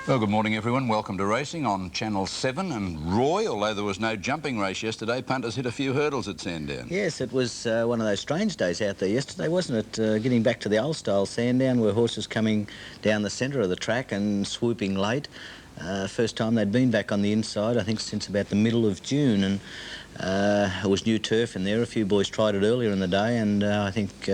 Well, good morning, everyone. Welcome to racing on Channel 7. And Roy, although there was no jumping race yesterday, punters hit a few hurdles at Sandown. Yes, it was one of those strange days out there yesterday, wasn't it? Getting back to the old-style Sandown, where horses coming down the centre of the track and swooping late. First time they'd been back on the inside, I think, since about the middle of June. And it was new turf in there. A few boys tried it earlier in the day, and I think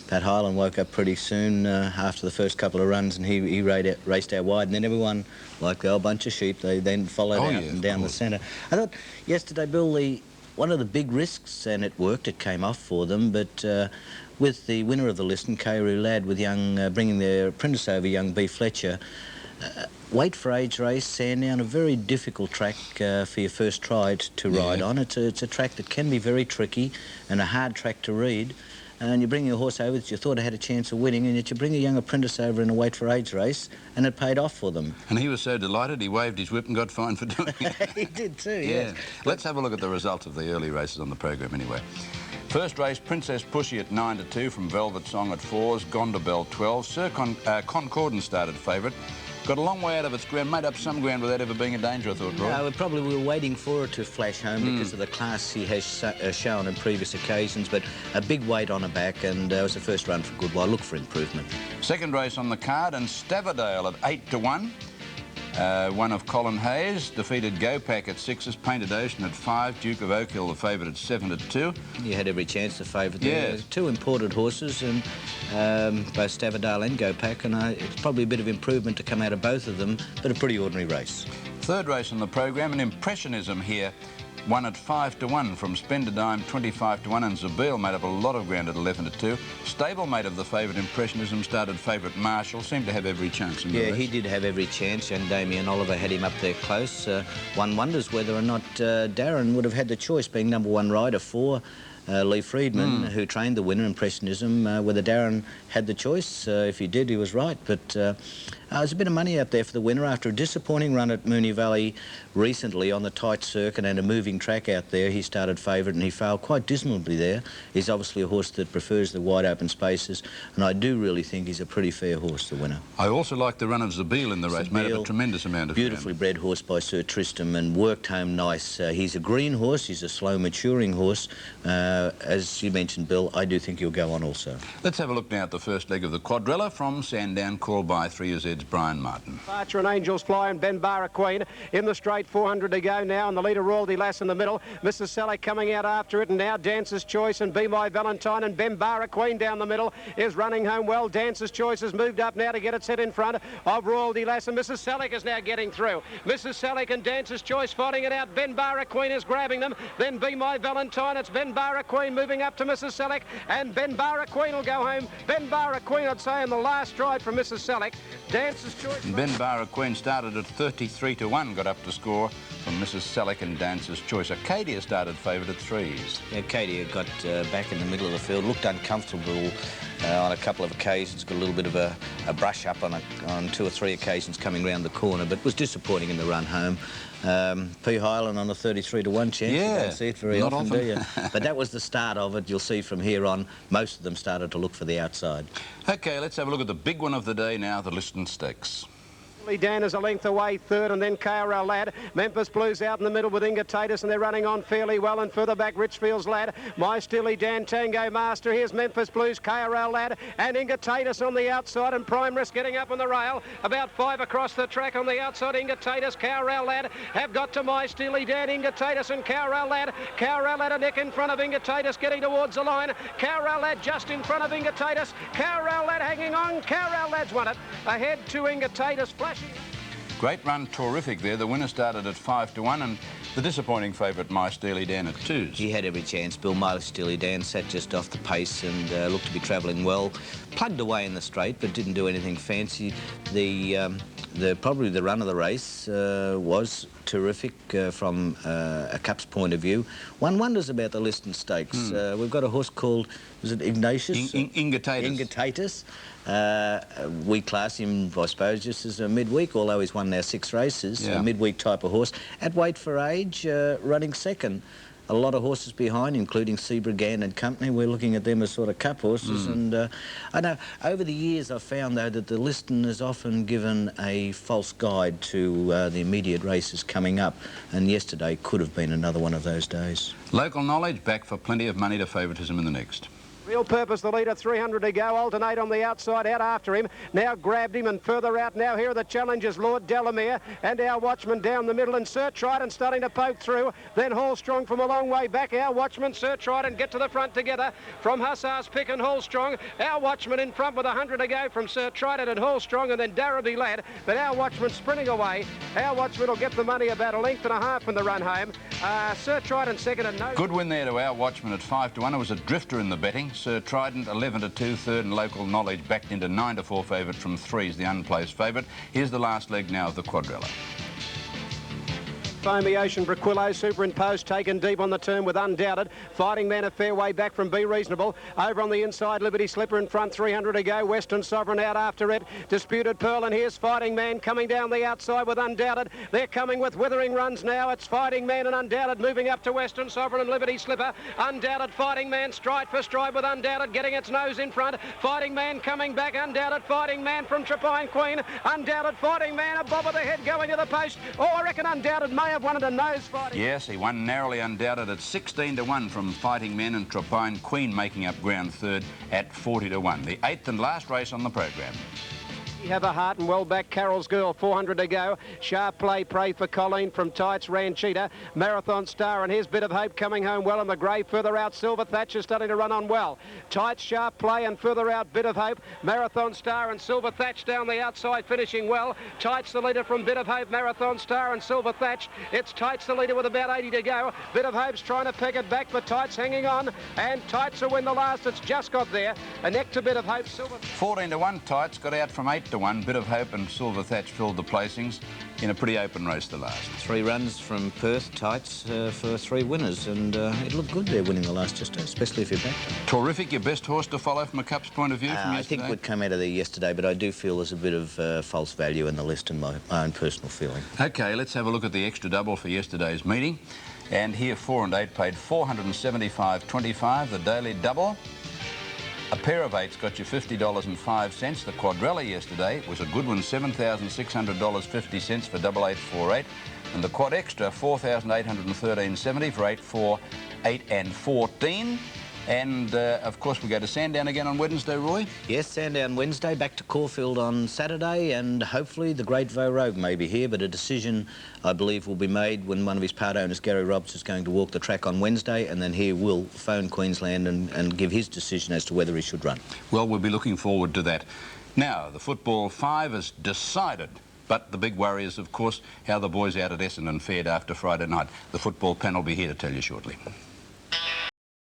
Pat Hyland woke up pretty soon after the first couple of runs, and he raced out wide. And then everyone, like the old bunch of sheep, they then followed out and down the centre. I thought yesterday, Bill, one of the big risks, and it worked, it came off for them, but with the winner of the Liston, Carew Lad, with bringing their apprentice over, young B. Fletcher, weight for age race, Sandown, a very difficult track for your first try to ride on. It's a track that can be very tricky and a hard track to read. And you bring your horse over that you thought had a chance of winning, and yet you bring a young apprentice over in a weight for age race, and it paid off for them. And he was so delighted, he waved his whip and got fined for doing it. He did too, yes. Let's have a look at the results of the early races on the program anyway. First race, Princess Pushy at 9-2 from Velvet Song at 4s, Gondabelle 12. Sir Concordant started favourite. Got a long way out of its ground, made up some ground without ever being a danger, I thought, Roy. No, we were waiting for it to flash home because of the class he has shown in previous occasions, but a big weight on her back, and it was the first run for good while. Look for improvement. Second race on the card, and Staverdale at 8-1. One of Colin Hayes defeated Gopak at 6s, Painted Ocean at 5, Duke of Oak Hill the favourite at 7-2. You had every chance to favour them. Yes. Two imported horses, and both Staverdale and Gopak, and it's probably a bit of improvement to come out of both of them, but a pretty ordinary race. Third race on the program, and Impressionism here. Won at 5-1 from Spenderdime, 25-1, and Zabeel made up a lot of ground at 11-2. Stablemate of the favourite Impressionism started favourite Marshall, seemed to have every chance in the race. He did have every chance, and Damien Oliver had him up there close. One wonders whether or not Darren would have had the choice, being number one rider for Lee Friedman, who trained the winner, Impressionism, whether Darren had the choice. If he did, he was right, but there's a bit of money out there for the winner after a disappointing run at Moonee Valley recently on the tight circuit and a moving track out there. He started favourite and he failed quite dismally there. He's obviously a horse that prefers the wide open spaces, and I do really think he's a pretty fair horse, the winner. I also like the run of Zabeel in the race, made up a tremendous amount of beautifully bred horse by Sir Tristram and worked home nice. He's a green horse, he's a slow maturing horse. As you mentioned, Bill, I do think he'll go on also. Let's have a look now at the first leg of the quadrilla from Sandown, called by 3AZ's Brian Martin. Archer and Angels Fly and Ben Barra Queen in the straight, 400 to go now, and the leader Royalty Lass in the middle. Mrs. Selleck coming out after it, and now Dancer's Choice and Be My Valentine, and Ben Barra Queen down the middle is running home well. Dancer's Choice has moved up now to get it set in front of Royalty Lass, and Mrs. Selleck is now getting through. Mrs. Selleck and Dancer's Choice fighting it out. Ben Barra Queen is grabbing them, then Be My Valentine. It's Ben Barra Queen moving up to Mrs. Selleck, and Ben Barra Queen will go home. Ben Barra Queen, I'd say, in the last stride from Mrs. Selleck. Dancer's Choice. And Ben Barra Queen started at 33-1, got up to score from Mrs. Selleck and Dancer's Choice. Acadia started favourite at 3s. Acadia got back in the middle of the field, looked uncomfortable on a couple of occasions, got a little bit of a brush up on 2 or 3 occasions coming round the corner, but was disappointing in the run home. P. Hyland on a 33-1 chance. Yeah, you don't see it very often, do you? But that was the start of it. You'll see from here on, most of them started to look for the outside. OK, let's have a look at the big one of the day now, the Liston Stakes. Dan is a length away, third, and then KRL Lad. Memphis Blues out in the middle with Inga Tatus, and they're running on fairly well, and further back Richfield's Lad. My Steely Dan, Tango Master. Here's Memphis Blues, KRL Lad, and Inga Tatus on the outside, and Prime Risk getting up on the rail. About 5 across the track on the outside. Inga Tatus, KRL Lad have got to My Steely Dan, Inga Tatus and KRL Lad. KRL Lad a neck in front of Inga Tatus, getting towards the line. KRL Lad just in front of Inga Tatus. KRL Lad hanging on. KRL Lad's won it. Ahead to Inga Tatus, flashing. Great run, terrific there. The winner started at 5-1, and the disappointing favourite, My Steely Dan, at 2s. He had every chance. Bill, My Steely Dan sat just off the pace and looked to be travelling well. Plugged away in the straight, but didn't do anything fancy. Probably the run of the race was terrific from a Cup's point of view. One wonders about the Liston Stakes. We've got a horse called, was it Ignatius? Inga Tatus. We class him, I suppose, just as a midweek, although he's won now 6 races, a midweek type of horse. At weight for age, running second. a lot of horses behind, including Sea Brigand and Company. We're looking at them as sort of cup horses. And I know over the years I've found, though, that the listing is often given a false guide to the immediate races coming up, and yesterday could have been another one of those days. Local Knowledge back for plenty of money to favouritism in the next. Real Purpose, the leader, 300 to go. Alternate on the outside, out after him. Now grabbed him and further out. Now here are the challengers, Lord Delamere and Our Watchman down the middle, and Sir Trident starting to poke through. Then Hallstrong from a long way back. Our Watchman, Sir Trident get to the front together from Hussars Pick and Hallstrong. Our Watchman in front with 100 to go from Sir Trident and Hallstrong, and then Darrowby Lad. But Our Watchman sprinting away. Our Watchman will get the money about a length and a half in the run home. Sir Trident second and no... Good win there to Our Watchman at 5 to 1. It was a drifter in the betting. Sir Trident 11 to 2, third, and Local Knowledge backed into 9 to 4 favourite from 3's the unplaced favourite. Here's the last leg now of the quadrella. Foamy Ocean, Braquillo, superimposed, taken deep on the turn with Undoubted. Fighting Man a fair way back from Be Reasonable. Over on the inside, Liberty Slipper in front, 300 to go. Western Sovereign out after it. Disputed Pearl, and here's Fighting Man coming down the outside with Undoubted. They're coming with withering runs now. It's Fighting Man and Undoubted moving up to Western Sovereign and Liberty Slipper. Undoubted, Fighting Man, stride for stride with Undoubted, getting its nose in front. Fighting Man coming back, Undoubted, Fighting Man from Trapine Queen. Undoubted, Fighting Man, a bob of the head going to the post. Oh, I reckon Undoubted may have won it a nose fight. Yes, he won narrowly, Undoubted, at 16 to 1 from Fighting Men, and Trapine Queen making up ground third at 40 to 1. The 8th and last race on the program. Have a heart and well back, Carol's Girl, 400 to go. Sharp Play, Pray for Colleen from Tights, Ranchita. Marathon Star, and here's Bit of Hope coming home well in the grey. Further out, Silver Thatcher starting to run on well. Tights, Sharp Play, and further out, Bit of Hope. Marathon Star and Silver Thatch down the outside, finishing well. Tights the leader from Bit of Hope, Marathon Star and Silver Thatch. It's Tights the leader with about 80 to go. Bit of Hope's trying to peg it back, but Tights hanging on, and Tights will win the last. It's just got there. A neck to Bit of Hope, Silver. 14 to 1, Tights got out from 8 to 1. Bit of Hope and Silver Thatch filled the placings in a pretty open race the last. 3 runs from Perth, Tights, for 3 winners, and it looked good there winning the last just, especially if you're backed. Terrific. Your best horse to follow from a Cup's point of view from yesterday? I think we'd come out of there yesterday, but I do feel there's a bit of false value in the list in my own personal feeling. OK, let's have a look at the extra double for yesterday's meeting. And here 4 and 8 paid $475.25, the daily double. A pair of 8s got you $50.05. The quadrella yesterday was a good one, $7,600.50 for 8848. And the quad extra, $4,813.70 for 8, 4, 8 and 14. And, of course, we go to Sandown again on Wednesday, Roy? Yes, Sandown Wednesday, back to Caulfield on Saturday, and hopefully the Great Vogue may be here, but a decision, I believe, will be made when one of his part owners, Gary Roberts, is going to walk the track on Wednesday, and then he will phone Queensland and give his decision as to whether he should run. Well, we'll be looking forward to that. Now, the football 5 is decided. But the big worry is, of course, how the boys out at Essendon fared after Friday night. The football panel will be here to tell you shortly.